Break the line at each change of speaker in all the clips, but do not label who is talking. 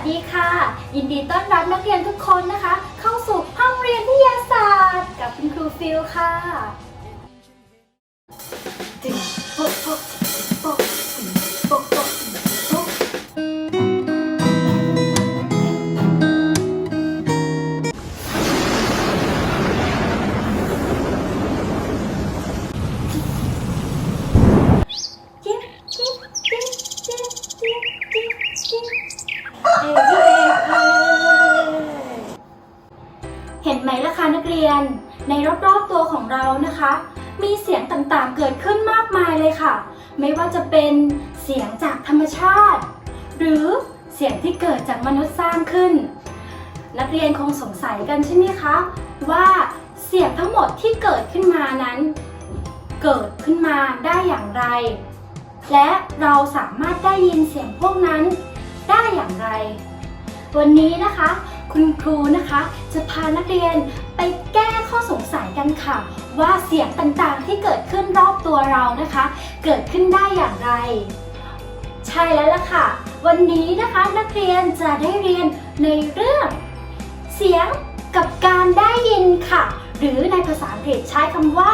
ดีค่ะยินดีต้อนรับนักเรียนทุกคนนะคะเข้าสู่ห้องเรียนวิทยาศาสตร์กับคุณครูฟิลค่ะเห็นไหมล่ะคะนักเรียนในรอบๆตัวของเรานะคะมีเสียงต่างๆเกิดขึ้นมากมายเลยค่ะไม่ว่าจะเป็นเสียงจากธรรมชาติหรือเสียงที่เกิดจากมนุษย์สร้างขึ้นนักเรียนคงสงสัยกันใช่ไหมคะว่าเสียงทั้งหมดที่เกิดขึ้นมานั้นเกิดขึ้นมาได้อย่างไรและเราสามารถได้ยินเสียงพวกนั้นได้อย่างไรวันนี้นะคะคุณครูนะคะจะพานักเรียนไปแก้ข้อสงสัยกันค่ะว่าเสียงต่างๆที่เกิดขึ้นรอบตัวเรานะคะเกิดขึ้นได้อย่างไรใช่แล้วล่ะค่ะวันนี้นะคะนักเรียนจะได้เรียนในเรื่องเสียงกับการได้ยินค่ะหรือในภาษาอังกฤษใช้คำว่า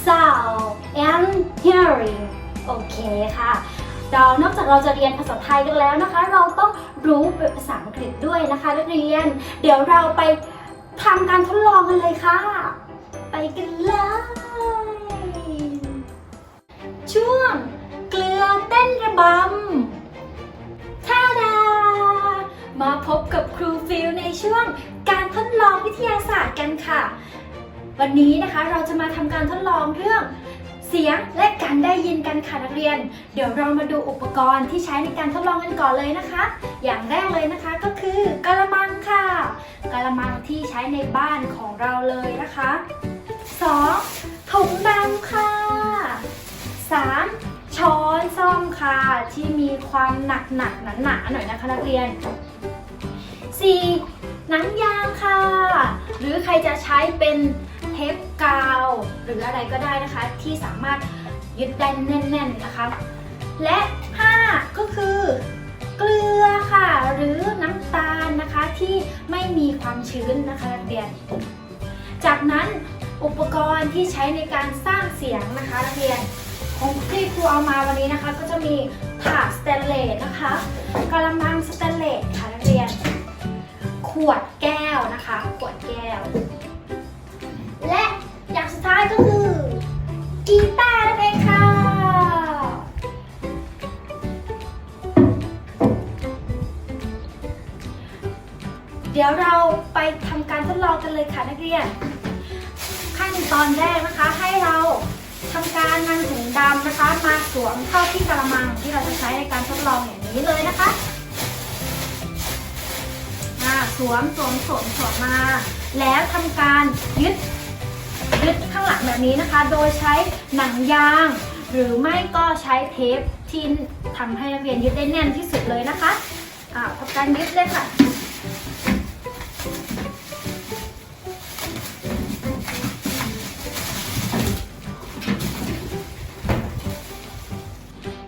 sound and hearing โอเคค่ะนอกจากเราจะเรียนภาษาไทยกันแล้วนะคะเราต้องรู้เป็นภาษาอังกฤษด้วยนะคะนักเรียนเดี๋ยวเราไปทำการทดลองกันเลยค่ะไปกันเลยช่วงเกลือเต้นระบำท่าดามาพบกับครูฟิลในช่วงการทดลองวิทยาศาสตร์กันค่ะวันนี้นะคะเราจะมาทำการทดลองเรื่องเสียงและการได้ยินกันค่ะนักเรียนเดี๋ยวเรามาดูอุปกรณ์ที่ใช้ในการทดลองกันก่อนเลยนะคะอย่างแรกเลยนะคะก็คือกะละมังค่ะกะละมังที่ใช้ในบ้านของเราเลยนะคะ2ถุงดำค่ะ3ช้อนส้อมค่ะที่มีความหนักหนาหน่อยนะคะนักเรียน4หนังยางค่ะหรือใครจะใช้เป็นเทปกาวหรืออะไรก็ได้นะคะที่สามารถยึดแน่นๆนะคะและ5ก็คือเกลือค่ะหรือน้ำตาลนะคะที่ไม่มีความชื้นนะคะนักเรียนจากนั้นอุปกรณ์ที่ใช้ในการสร้างเสียงนะคะนักเรียนของที่ครูเอามาวันนี้นะคะก็จะมีถาดสแตนเลสนะคะกะละมังสแตนเลสค่ะนักเรียนขวดแก้วนะคะขวดแก้วและอย่างสุดท้ายก็คือกีตาร์นั่นเองค่ะเดี๋ยวเราไปทำการทดลองกันเลยค่ะนักเรียนขั้นตอนแรกนะคะให้เราทำการนำถุงดำนะคะมาสวมเข้าที่กะละมังที่เราจะใช้ในการทดลองอย่างนี้เลยนะคะสวมมาแล้วทำการยึดข้างหลังแบบนี้นะคะโดยใช้หนังยางหรือไม่ก็ใช้เทปที่ทำให้นักเรียนยึดได้แน่นที่สุดเลยนะคะทำการยึดเลยค่ะ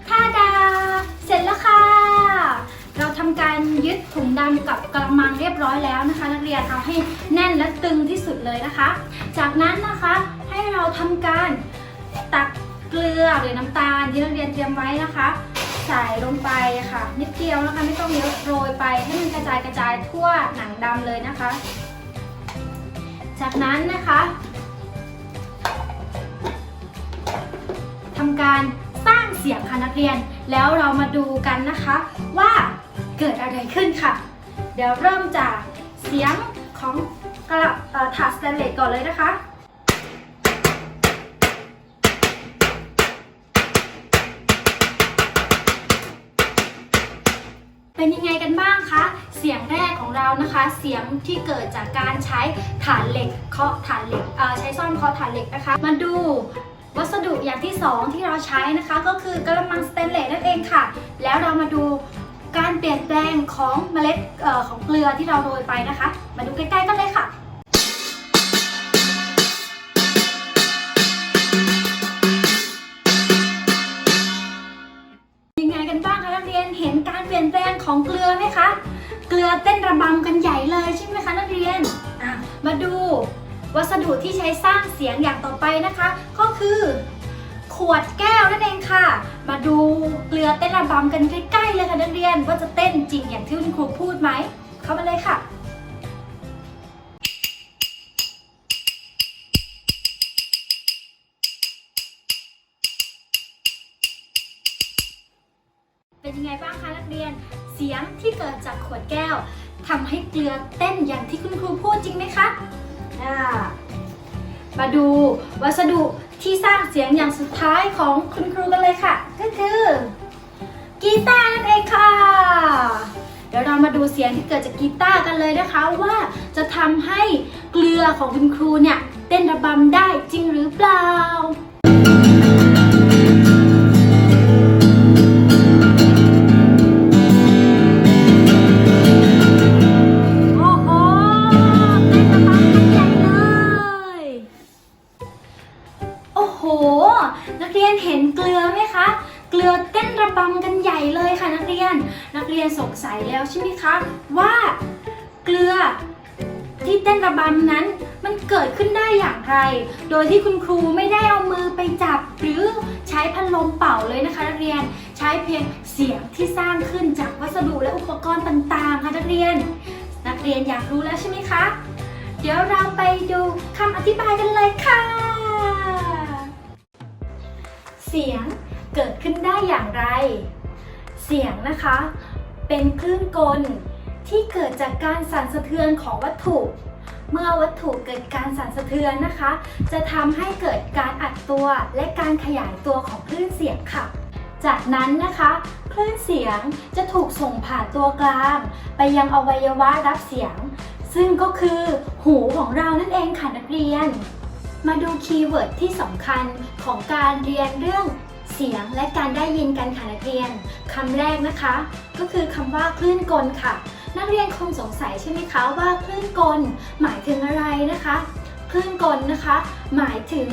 ท่าดาเสร็จแล้วค่ะเราทำการยึดถุงดำกับกระมังเรียบร้อยแล้วนะคะนักเรียนเอาให้แน่นและตึงที่สุดเลยนะคะจากนั้นนะคะให้เราทำการตักเกลือหรือน้ำตาลที่นักเรียนเตรียมไว้นะคะใส่ลงไปค่ะนิดเดียวนะคะไม่ต้องเยอะโรยไปให้มันกระจายทั่วหนังดำเลยนะคะจากนั้นนะคะทำการสร้างเสียงค่ะนักเรียนแล้วเรามาดูกันนะคะว่าเกิดอะไรขึ้นค่ะเดี๋ยวเริ่มจากเสียงของถาดสแตนเลสก่อนเลยนะคะเป็นยังไงกันบ้างคะเสียงแรกของเรานะคะเสียงที่เกิดจากการใช้ฐานเหล็กเคาะฐานเหล็กใช้ซ่อมเคาะฐานเหล็กนะคะมาดูวัสดุอย่างที่2ที่เราใช้นะคะก็คือกระมังสแตนเลสนั่นเองค่ะแล้วเรามาดูการเปลี่ยนแปลงของเมล็ดของเกลือที่เราโรยไปนะคะมาดูใกล้ๆกันเลยค่ะยังไงกันบ้างคะนักเรียนเห็นการเปลี่ยนแปลงของเกลือไหมคะเกลือ วัสดุที่ใช้สร้างเสียงอย่างต่อไปนะคะ ก็คือขวดแก้วนั่นเองค่ะมาดูเกลือเต้นระบำกันใกล้ๆเลยค่ะนักเรียนว่าจะเต้นจริงอย่างที่คุณครูพูดไหมเข้ามาเลยค่ะเป็นยังไงบ้างคะนักเรียนเสียงที่เกิดจากขวดแก้วทำให้เกลือเต้นอย่างที่คุณครูพูดจริงไหมคะมาดูวัสดุที่สร้างเสียงอย่างสุดท้ายของคุณครูกันเลยค่ะก็คือกีตาร์นั่นเองค่ะเดี๋ยวเรามาดูเสียงที่เกิดจากกีตาร์กันเลยนะคะว่าจะทำให้เกลือของคุณครูเนี่ยเต้นระบำได้จริงหรือเปล่านักเรียนเห็นเกลือไหมคะเกลือเต้นระบำกันใหญ่เลยค่ะนักเรียนสงสัยแล้วใช่ไหมคะว่าเกลือที่เต้นระบำนั้นมันเกิดขึ้นได้อย่างไรโดยที่คุณครูไม่ได้เอามือไปจับหรือใช้พัดลมเป่าเลยนะคะนักเรียนใช้เพียงเสียงที่สร้างขึ้นจากวัสดุและอุปกรณ์ต่างๆค่ะนักเรียนอยากรู้แล้วใช่ไหมคะเดี๋ยวเราไปดูคำอธิบายกันเลยค่ะเสียงเกิดขึ้นได้อย่างไรเสียงนะคะเป็นคลื่นกลที่เกิดจากการสั่นสะเทือนของวัตถุเมื่อวัตถุเกิดการสั่นสะเทือนนะคะจะทำให้เกิดการอัดตัวและการขยายตัวของคลื่นเสียงค่ะจากนั้นนะคะคลื่นเสียงจะถูกส่งผ่านตัวกลางไปยังอวัยวะรับเสียงซึ่งก็คือหูของเรานั่นเองค่ะนักเรียนมาดูคีย์เวิร์ดที่สำคัญของการเรียนเรื่องเสียงและการได้ยินกันค่ะนักเรียนคำแรกนะคะก็คือคำว่าคลื่นกลค่ะนักเรียนคงสงสัยใช่ไหมคะว่าคลื่นกลหมายถึงอะไรนะคะคลื่นกลนะคะหมายถึง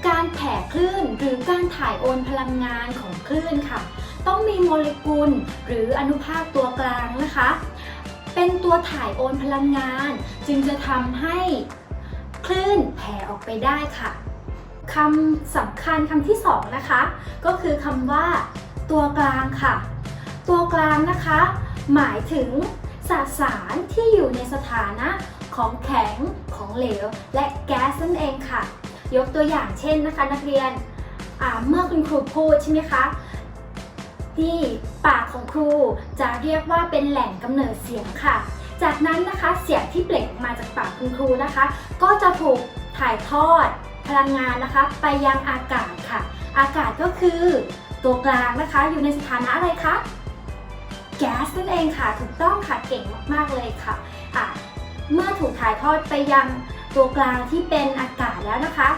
การแผ่คลื่นหรือการถ่ายโอนพลังงานของคลื่นค่ะต้องมีโมเลกุลหรืออนุภาคตัวกลางนะคะเป็นตัวถ่ายโอนพลังงานจึงจะทำให้คลื่นแผ่ออกไปได้ค่ะคำสำคัญคำที่สองนะคะก็คือคำว่าตัวกลางค่ะตัวกลางนะคะหมายถึงสสารที่อยู่ในสถานะของแข็งของเหลวและแก๊สนั่นเองค่ะยกตัวอย่างเช่นนะคะนักเรียนเมื่อคุณครูพูดใช่ไหมคะที่ปากของครูจะเรียกว่าเป็นแหล่งกำเนิดเสียงค่ะจากนั้นนะคะเสียงที่เปล่งออกมาจากปากคุณครูนะคะก็จะถูกถ่ายทอดพลังงานนะคะไปยังอากาศค่ะอากาศก็คือตัวกลางนะคะอยู่ในสถานะอะไรคะแก๊สนั่นเองค่ะถูกต้องค่ะเก่งมากๆเลยค่ะเมื่อถูกถ่ายทอดไปยังตัวกลางที่เป็นอากาศแล้วนะคะ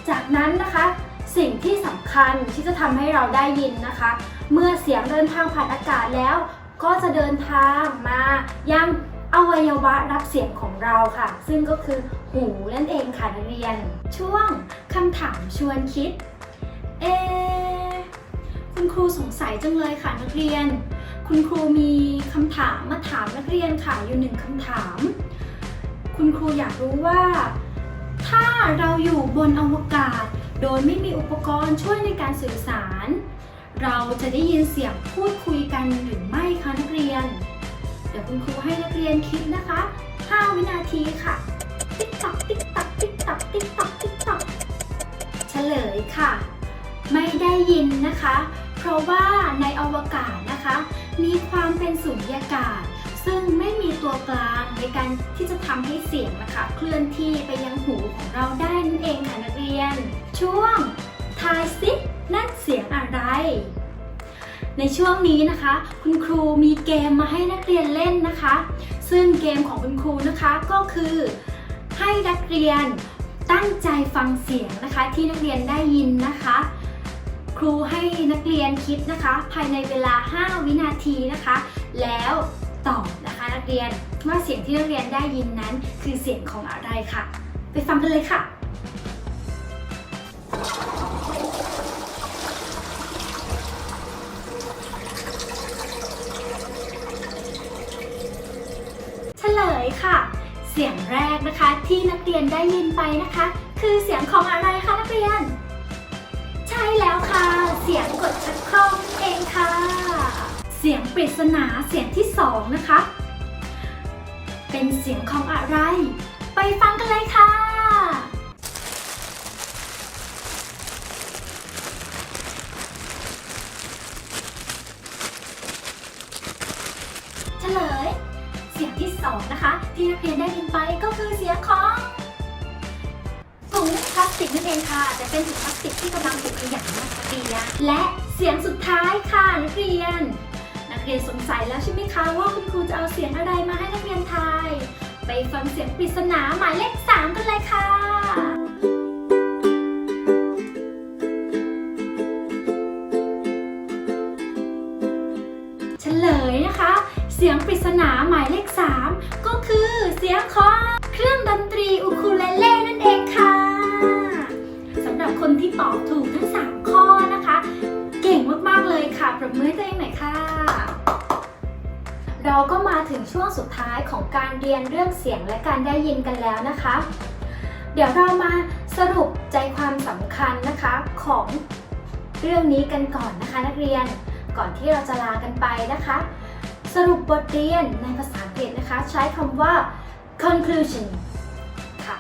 จากนั้นนะคะสิ่งที่สำคัญที่จะทำให้เราได้ยินนะคะเมื่อเสียงเดินทางผ่านอากาศแล้วก็จะเดินทางมายังอวัยวะรับเสียงของเราค่ะซึ่งก็คือหูนั่นเองค่ะนักเรียนช่วงคำถามชวนคิดคุณครูสงสัยจังเลยค่ะนักเรียนคุณครูมีคำถามมาถามนักเรียนค่ะอยู่หนึ่งคำถามคุณครูอยากรู้ว่าถ้าเราอยู่บนอวกาศโดยไม่มีอุปกรณ์ช่วยในการสื่อสารเราจะได้ยินเสียงพูดคุยกันหรือไม่คะนักเรียนเดี๋ยวคุณครูให้นักเรียนคิดนะคะ5 วินาทีค่ะติ๊กตักติ๊กตักติ๊กตักติ๊กตักติ๊กตักเฉลยค่ะไม่ได้ยินนะคะเพราะว่าในอวกาศนะคะมีความเป็นสุญญากาศซึ่งไม่มีตัวกลางในการที่จะทำให้เสียงนะคะเคลื่อนที่ไปยังหูของเราได้นั่นเองค่ะนักเรียนช่วงทายซินั่นเสียงอะไรในช่วงนี้นะคะคุณครูมีเกมมาให้นักเรียนเล่นนะคะซึ่งเกมของคุณครูนะคะก็คือให้นักเรียนตั้งใจฟังเสียงนะคะที่นักเรียนได้ยินนะคะครูให้นักเรียนคิดนะคะภายในเวลา5 วินาทีนะคะแล้วตอบนะคะนักเรียนว่าเสียงที่นักเรียนได้ยินนั้นคือเสียงของอะไรค่ะไปฟังกันเลยค่ะเฉลยค่ะ เสียงแรกนะคะที่นักเรียนได้ยินไปนะคะคือเสียงของอะไรคะนักเรียนใช่แล้วค่ะเสียงกดชักโครกนั่นเองค่ะเสียงปริศนาเสียงที่สองนะคะเป็นเสียงของอะไรไปฟังกันเลยค่ะเฉลยเสียงที่สองนะคะที่นักเรียนได้ยินไปก็คือเสียงของถุงพลาสติกนั่นเองค่ะแต่เป็นถุงพลาสติกที่กำลังถูกขยำนะคะนักเรียนและเสียงสุดท้ายค่ะนักเรียนสงสัยแล้วใช่ไหมคะว่าคุณครูจะเอาเสียงอะไรมาให้นักเรียนทายไปฟังเสียงปริศนาหมายเลข3กันเลยค่ะเฉลยนะคะเสียงปริศนาหมายเลข3ก็คือเสียงของเครื่องดนตรีอูคูเลเล่นั่นเองค่ะสำหรับคนที่ตอบถูกทั้ง3ข้อนะคะเก่งมากๆเลยค่ะปรบมือให้ตัวเองหน่อยค่ะเราก็มาถึงช่วงสุดท้ายของการเรียนเรื่องเสียงและการได้ยินกันแล้วนะคะเดี๋ยวเรามาสรุปใจความสำคัญนะคะของเรื่องนี้กันก่อนนะคะนักเรียนก่อนที่เราจะลากันไปนะคะสรุปบทเรียนในภาษาอังกฤษนะคะใช้คำว่า conclusion ค่ะ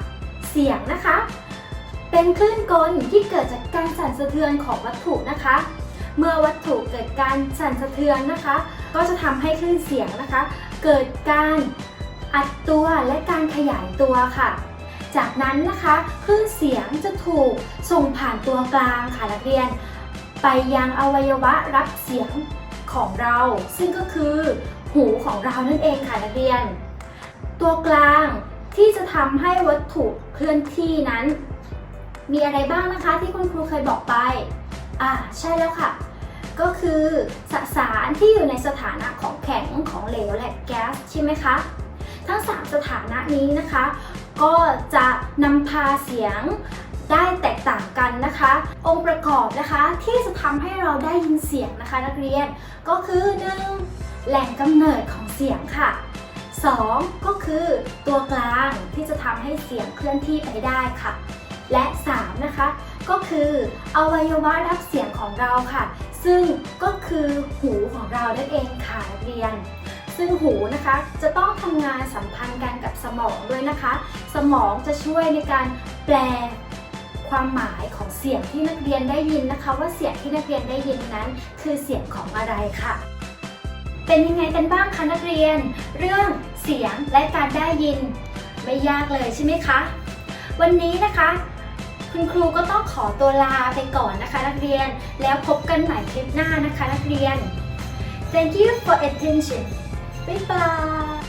เสียงนะคะเป็นคลื่นกลที่เกิดจากการสั่นสะเทือนของวัตถุนะคะเมื่อวัตถุเกิดการสั่นสะเทือนนะคะก็จะทำให้คลื่นเสียงนะคะเกิดการอัดตัวและการขยายตัวค่ะจากนั้นนะคะคลื่นเสียงจะถูกส่งผ่านตัวกลางค่ะนักเรียนไปยังอวัยวะรับเสียงของเราซึ่งก็คือหูของเรานั่นเองค่ะนักเรียนตัวกลางที่จะทำให้วัตถุเคลื่อนที่นั้นมีอะไรบ้างนะคะที่คุณครูเคยบอกไปใช่แล้วค่ะก็คือสสารที่อยู่ในสถานะของแข็งของเหลวและแก๊สใช่ไหมคะทั้ง3สถานะนี้นะคะก็จะนำพาเสียงได้แตกต่างกันนะคะองค์ประกอบนะคะที่จะทำให้เราได้ยินเสียงนะคะนักเรียนก็คือ 1. แหล่งกำเนิดของเสียงค่ะ 2. ก็คือตัวกลางที่จะทำให้เสียงเคลื่อนที่ไปได้ค่ะและ3นะคะก็คืออวัยวะรับเสียงของเราค่ะซึ่งก็คือหูของเรานั่นเองค่ะนักเรียนซึ่งหูนะคะจะต้องทำงานสัมพันธ์กันกับสมองด้วยนะคะสมองจะช่วยในการแปลความหมายของเสียงที่นักเรียนได้ยินนะคะว่าเสียงที่นักเรียนได้ยินนั้นคือเสียงของอะไรค่ะเป็นยังไงกันบ้างคะนักเรียนเรื่องเสียงและการได้ยินไม่ยากเลยใช่ไหมคะวันนี้นะคะคุณครูก็ต้องขอตัวลาไปก่อนนะคะนักเรียนแล้วพบกันใหม่คลิปหน้านะคะนักเรียน Thank you for attention. Bye bye.